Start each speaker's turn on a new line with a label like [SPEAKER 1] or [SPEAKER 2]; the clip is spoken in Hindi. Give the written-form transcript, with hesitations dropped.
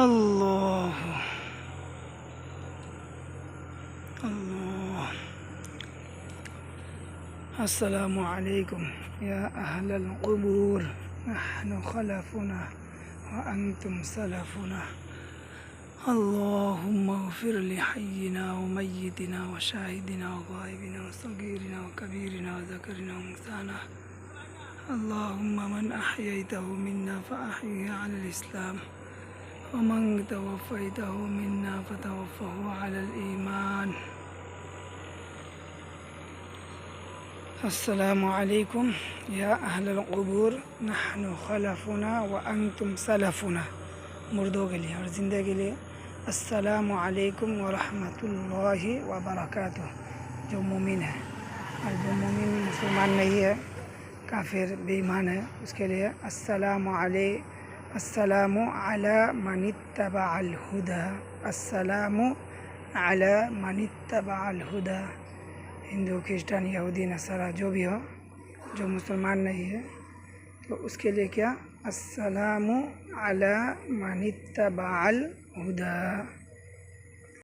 [SPEAKER 1] अल्लाह अल्लाह। अस्सलामु अलैकुम या अहलल क़ुबूर नहनु खलफुना व अंतुम सलफुना। अल्लाहुम्मा ग़फ़िर लिहय्यिना व मय्यितिना व शाहिदिना व गायबिना व सगीरिना व कबीरिना व ज़करिना व उन्साना। अल्लाहुम्मा मन अह्ययतहु मिन्ना फ़अह्यिहि अलल इस्लाम व मन तवफ़्फ़यतहु मिन्ना फ़तवफ़्फ़हु अलल ईमान। अस्सलामु अलैकुम या अहलल क़ुबूर नहनु खलफुना व अंतुम सलफुना। मुर्दों के लिए और ज़िंदा के लिए अस्सलामु अलैकुम व रहमतुल्लाहि व बरकातुहू। जो मोमिन है और जो मोमिन मुसलमान नहीं है, काफिर बेईमान है, उसके लिए अस्सलामु अला मनित्तबअल हुदा। अस्सलामु अला मनित्तबअल हुदा। हिंदू, क्रिस्चियन, यहूदी, नसारा जो भी हो, जो मुसलमान नहीं है, तो उसके लिए क्या, अस्सलामु अला मनित्तबअल हुदा।